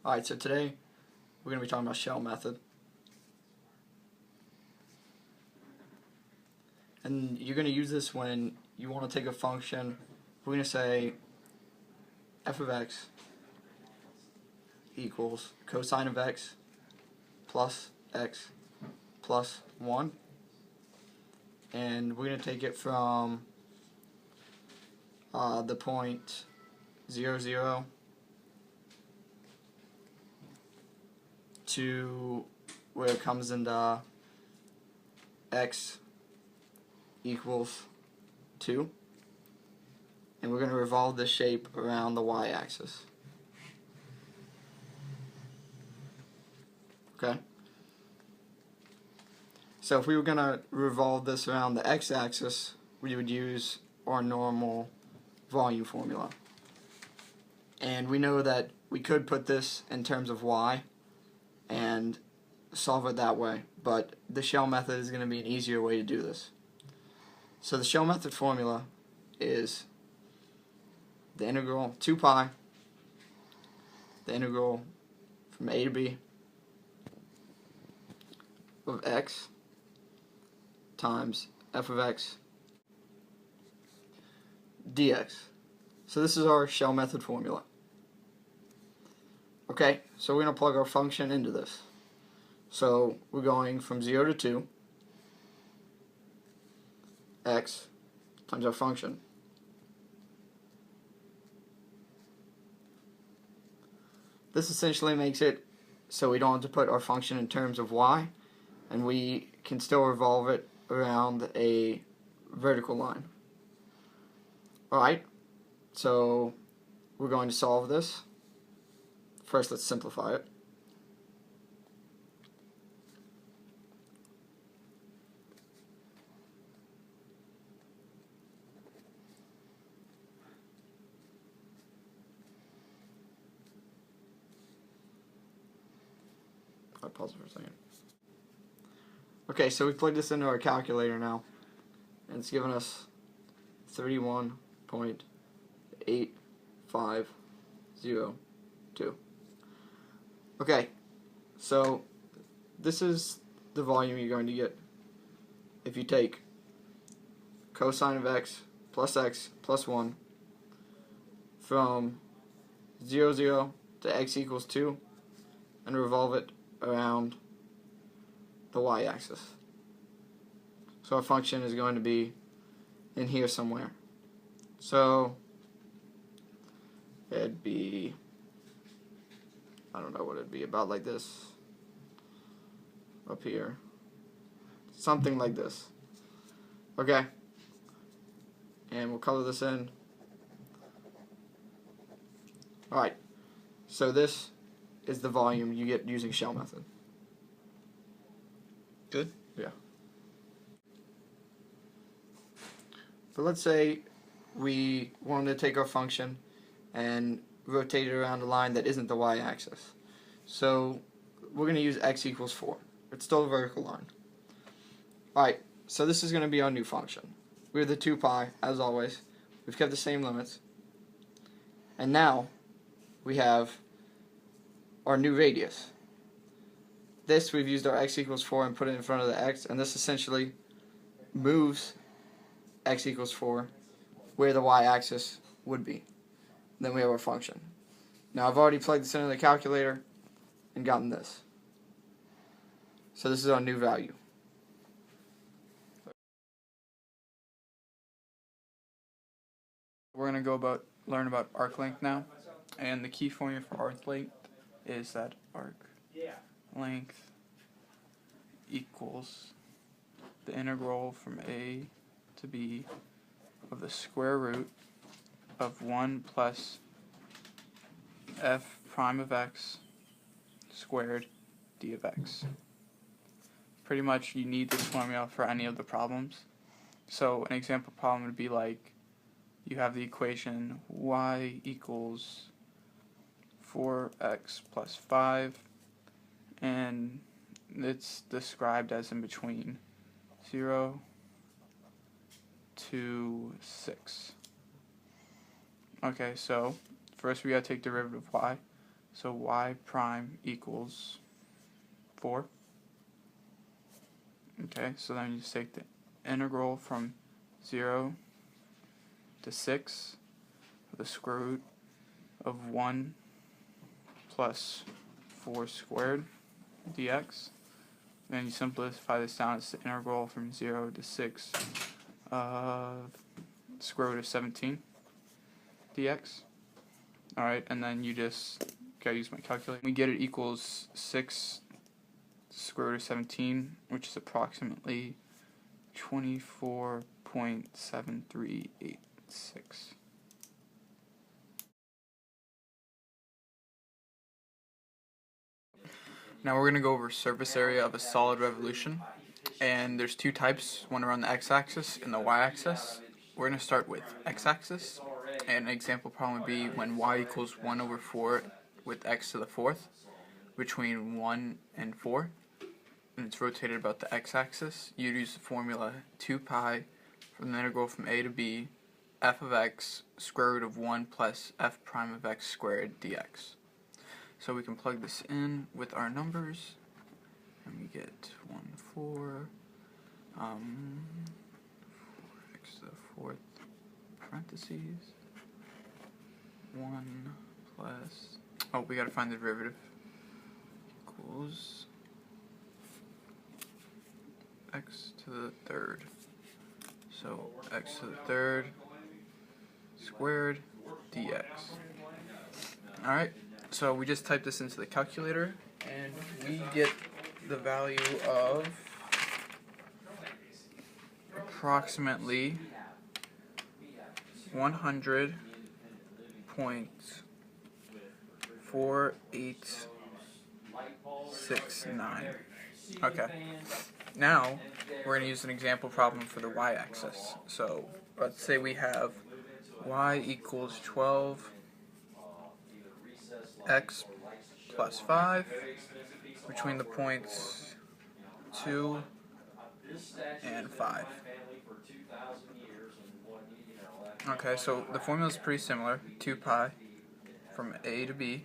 Alright, so today we're going to be talking about shell method. And you're going to use this when you want to take a function. We're going to say f of x equals cosine of x plus 1. And we're going to take it from the point 0, 0 to where it comes into x equals 2, and we're going to revolve the shape around the y-axis. Okay? So if we were going to revolve this around the x-axis, we would use our normal volume formula. And we know that we could put this in terms of y and solve it that way, but the shell method is going to be an easier way to do this. So the shell method formula is the integral 2 pi, the integral from a to b of x times f of x dx. So this is our shell method formula. Okay, so we're going to plug our function into this. So we're going from 0 to 2, x times our function. This essentially makes it so we don't have to put our function in terms of y, and we can still revolve it around a vertical line. Alright, so we're going to solve this. First, let's simplify it. I'll pause it for a second. Okay, so we plugged this into our calculator now, and it's given us 31.8502. Okay, so this is the volume you're going to get if you take cosine of x plus 1 from 0, 0 to x equals 2 and revolve it around the y-axis. So our function is going to be in here somewhere. So it'd be, I don't know what it'd be, about like this, up here, something like this. Okay, and we'll color this in. Alright, so this is the volume you get using shell method. Good? Yeah. But let's say we wanted to take our function and rotate it around a line that isn't the y-axis. So we're going to use x equals 4. It's still a vertical line. Alright, so this is going to be our new function. We have the 2 pi, as always. We've kept the same limits. And now we have our new radius. This, we've used our x equals 4 and put it in front of the x, and this essentially moves x equals 4 where the y-axis would be. And then we have our function. Now I've already plugged this into the calculator and gotten this. So this is our new value. We're going to learn about arc length now, and the key formula for arc length is that arc length equals the integral from a to b of the square root of 1 plus f prime of x squared d of x. Pretty much you need this formula for any of the problems. So an example problem would be like, you have the equation y equals 4x plus 5, and it's described as in between 0 to 6. Okay, so first we gotta take derivative of y. So y prime equals 4. Okay, so then you just take the integral from 0 to 6 of the square root of 1 plus 4 squared dx. Then you simplify this down as the integral from 0 to 6 of square root of 17 dx. Alright, and then you just gotta use my calculator. We get it equals 6 square root of 17, which is approximately 24.7386. Now we're going to go over surface area of a solid revolution, and there's two types, one around the x-axis and the y-axis. We're going to start with x-axis, and an example problem would be when y equals 1 over 4 with x to the 4th, between 1 and 4, and it's rotated about the x-axis. You'd use the formula 2 pi from the integral from a to b, f of x, square root of 1 plus f prime of x squared dx. So we can plug this in with our numbers, and we get 1, 4, x to the 4th, parentheses, 1 plus, oh, we gotta find the derivative, equals x to the 3rd. So x to the 3rd squared dx. Alright, so we just type this into the calculator, and we get the value of approximately 100.4869. Okay. Now we're going to use an example problem for the y-axis. So let's say we have y equals 12 x plus 5 between the points 2 and 5. Okay, so the formula is pretty similar, 2 pi from a to b,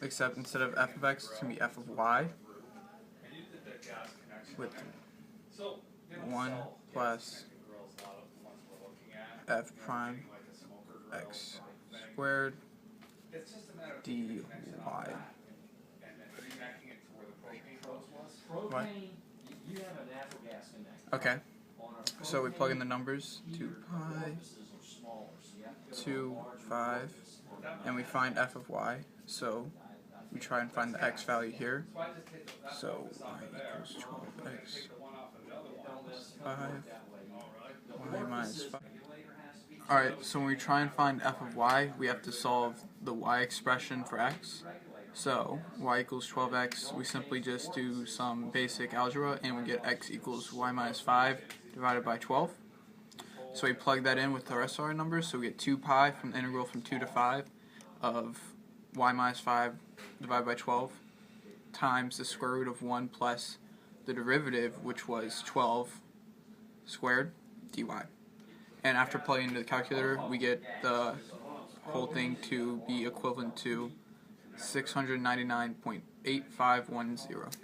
except instead of f of x, it's going to be f of y, with 1 plus f prime x squared dy. What? Okay, so we plug in the numbers, 2 pi, 2, 5, and we find f of y, so we try and find the x value here, so y equals 12x, 5, y minus 5. Alright, so when we try and find f of y, we have to solve the y expression for x. So, y equals 12x, we simply just do some basic algebra, and we get x equals y minus 5 divided by 12. So we plug that in with the rest of our numbers, so we get 2 pi from the integral from 2 to 5 of y minus 5 divided by 12 times the square root of 1 plus the derivative, which was 12 squared dy. And after plugging into the calculator, we get the whole thing to be equivalent to 699.8510.